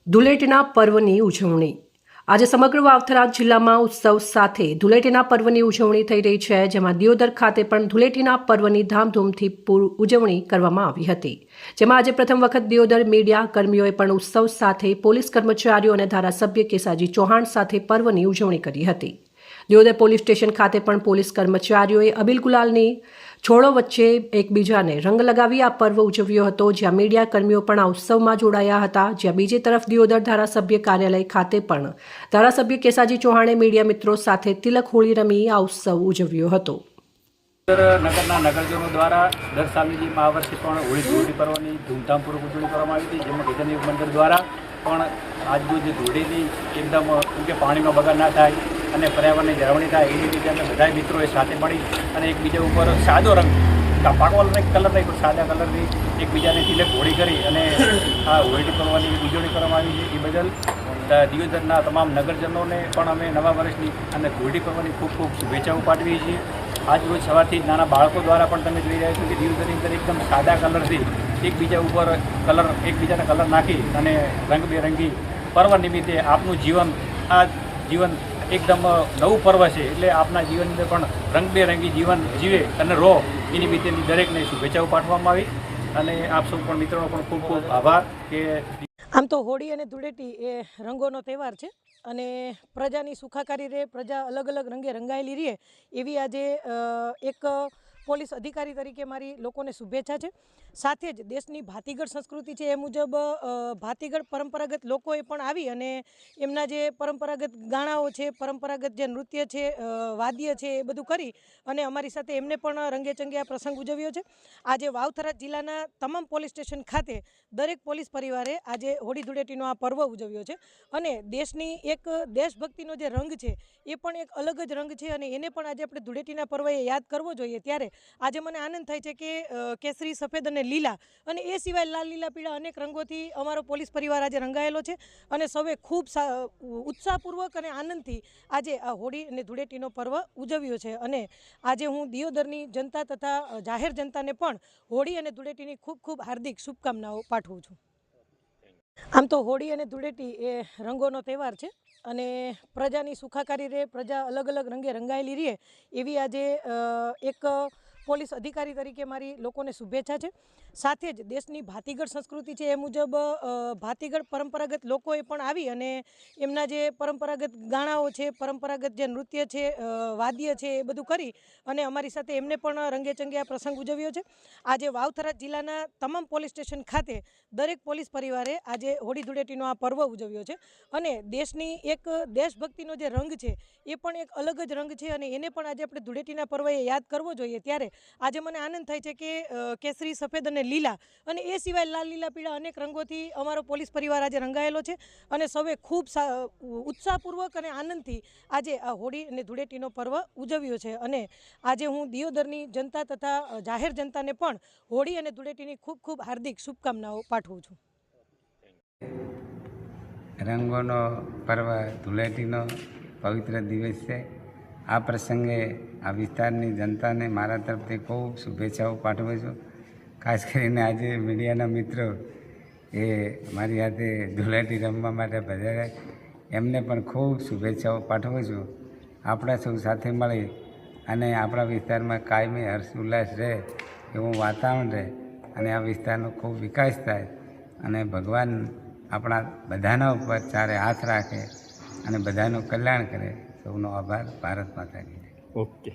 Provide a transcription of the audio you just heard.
ધૂળેટીના પર્વની ઉજવણી આજે સમગ્ર વાવથરા જિલ્લામાં ઉત્સવ સાથે ધૂળેટીના પર્વની ઉજવણી થઈ રહી છે, જેમાં દિયોદર ખાતે પણ ધૂળેટીના પર્વની ધામધૂમથી ઉજવણી કરવામાં આવી હતી, જેમાં આજે પ્રથમ વખત દિયોદર મીડિયા કર્મીઓએ પણ ઉત્સવ સાથે પોલીસ કર્મચારીઓ અને ધારાસભ્ય કેસાજી ચૌહાણ સાથે પર્વની ઉજવણી કરી હતી। દિયોદર પોલીસ સ્ટેશન ખાતે પણ પોલીસ કર્મચારીઓએ અબીલ ગુલાલની છોડો વચ્ચે એકબીજાને રંગ લગાવી આ પર્વ ઉજવ્યો હતો, જ્યાં મીડિયા કર્મીઓ પણ આ ઉત્સવમાં જોડાયા હતા। જ્યાં બીજી તરફ દિયોદર ધારાસભ્ય કાર્યાલય ખાતે પણ ધારાસભ્ય કેસાજી ચૌહાણે મીડિયા મિત્રો સાથે તિલક હોળી રમી આ ઉત્સવ ઉજવ્યો હતો। નગરના નગરજનો દ્વારા દર સાલની જેમ આ વર્ષે પણ હોળી ધૂળેટી પર્વની ધૂમધામપૂર્વક ઉજવણી કરવામાં આવી હતી, જેમાં ગીતાની મંડળ દ્વારા પણ આજનું જે ધૂળેટી એકદમ કે પાણીનો બગાડ ના થાય અને પર્યાવરણની જાળવણી થાય એની રીતે અમે બધા મિત્રોએ સાથે મળી અને એકબીજા ઉપર સાદો રંગ પાકવાળો કલર નહીં પણ સાદા કલરની એકબીજાને તિલક હોળી કરી અને આ હોળી પર્વની ઉજવણી કરવામાં આવી છે। એ બદલ દિયોદરના તમામ નગરજનોને પણ અમે નવા વર્ષની અને હોળી પર્વની ખૂબ ખૂબ શુભેચ્છાઓ પાઠવીએ છીએ। આજ રોજ સવારથી નાના બાળકો દ્વારા પણ તમે જોઈ રહ્યા છો કે દિયોદરની અંદર એકદમ સાદા કલરથી એકબીજા ઉપર એકબીજાને કલર નાખી અને રંગબેરંગી પર્વ નિમિત્તે આપનું જીવન આ જીવન એકદમ નવું પર્વ છે, એટલે આપના જીવનની અંદર પણ રંગબેરંગી જીવન જીવે અને રહો એ નિમિત્તેની દરેકને શુભેચ્છાઓ પાઠવવામાં આવી અને આપ સૌ પણ મિત્રોનો પણ ખૂબ ખૂબ આભાર। કે આમ તો હોળી અને ધૂળેટી એ રંગોનો તહેવાર છે અને પ્રજાની સુખાકારી રહે, પ્રજા અલગ અલગ રંગે રંગાયેલી રહે એવી આજે એક પોલીસ અધિકારી તરીકે મારી લોકોને શુભેચ્છા છે। સાથે જ દેશની ભાતીગળ સંસ્કૃતિ છે એ મુજબ ભાતીગળ પરંપરાગત લોકોએ પણ આવી અને એમના જે પરંપરાગત ગાણાઓ છે, પરંપરાગત જે નૃત્ય છે, વાદ્ય છે એ બધું કરી અને અમારી સાથે એમને પણ રંગેચંગે આ પ્રસંગ ઉજવ્યો છે। આજે વાવથરા જિલ્લાના તમામ પોલીસ સ્ટેશન ખાતે દરેક પોલીસ પરિવારે આજે હોળી ધૂળેટીનો આ પર્વ ઉજવ્યો છે અને દેશની એક દેશભક્તિનો જે રંગ છે એ પણ એક અલગ જ રંગ છે અને એને પણ આજે આપણે ધૂળેટીના પર્વએ યાદ કરવો જોઈએ। ત્યારે આજે મને આનંદ થાય છે કે કેસરી, સફેદ અને લીલા અને એ સિવાય લાલ, લીલા, પીળા અનેક રંગોથી અમારો પોલીસ પરિવાર આજે રંગાયેલો છે અને સૌએ ખૂબ ઉત્સાહપૂર્વક અને આનંદથી આજે આ હોળી અને ધૂળેટીનો પર્વ ઉજવ્યો છે અને આજે હું દિયોદરની જનતા તથા જાહેર જનતાને પણ હોળી અને ધૂળેટીની ખૂબ ખૂબ હાર્દિક શુભકામનાઓ પાઠવું છું। આમ તો હોળી અને ધૂળેટી એ રંગોનો તહેવાર છે અને પ્રજાની સુખાકારી રહે, પ્રજા અલગ અલગ રંગે રંગાયેલી રહે એવી આજે એક પોલીસ અધિકારી તરીકે મારી લોકોને શુભેચ્છા છે। સાથે જ દેશની ભાતીગળ સંસ્કૃતિ છે એ મુજબ ભાતીગળ પરંપરાગત લોકોએ પણ આવી અને એમના જે પરંપરાગત ગાણાઓ છે, પરંપરાગત જે નૃત્ય છે, વાદ્ય છે એ બધું કરી અને અમારી સાથે એમને પણ રંગેચંગે આ પ્રસંગ ઉજવ્યો છે। આજે વાવથરા જિલ્લાના તમામ પોલીસ સ્ટેશન ખાતે દરેક પોલીસ પરિવારે આજે હોળી ધૂળેટીનો આ પર્વ ઉજવ્યો છે અને દેશની એક દેશભક્તિનો જે રંગ છે એ પણ એક અલગ જ રંગ છે અને એને પણ આજે આપણે ધૂળેટીના પર્વએ યાદ કરવો જોઈએ। ત્યારે આજે મને આનંદ થાય છે કે કેસરી, સફેદ અને લીલા અને એ સિવાય લાલ, લીલા, પીળા અનેક રંગોથી અમારો પોલીસ પરિવાર આજે રંગાયેલો છે અને સૌએ ખૂબ ઉત્સાહપૂર્વક અને આનંદથી આજે આ હોળી અને ધૂળેટીનો પર્વ ઉજવ્યો છે અને આજે હું દિયોદરની જનતા તથા જાહેર જનતાને પણ હોળી અને ધૂળેટીની ખૂબ ખૂબ હાર્દિક શુભકામનાઓ પાઠવું છું। રંગોનો પર્વ ધૂળેટીનો પવિત્ર દિવસ છે। આ પ્રસંગે આ વિસ્તારની જનતાને મારા તરફથી ખૂબ શુભેચ્છાઓ પાઠવું છું। ખાસ કરીને આજે મીડિયાના મિત્રો એ મારી સાથે ધૂળેટી રમવા માટે પધાર્યા, એમને પણ ખૂબ શુભેચ્છાઓ પાઠવું છું। આપણા સૌ સાથે મળી અને આપણા વિસ્તારમાં કાયમી હર્ષ ઉલ્લાસ રહે એવું વાતાવરણ રહે અને આ વિસ્તારનો ખૂબ વિકાસ થાય અને ભગવાન આપણા બધાના ઉપર ચારે હાથ રાખે અને બધાનું કલ્યાણ કરે। સૌનો આભાર। ભારત માતા કી જય। ઓકે।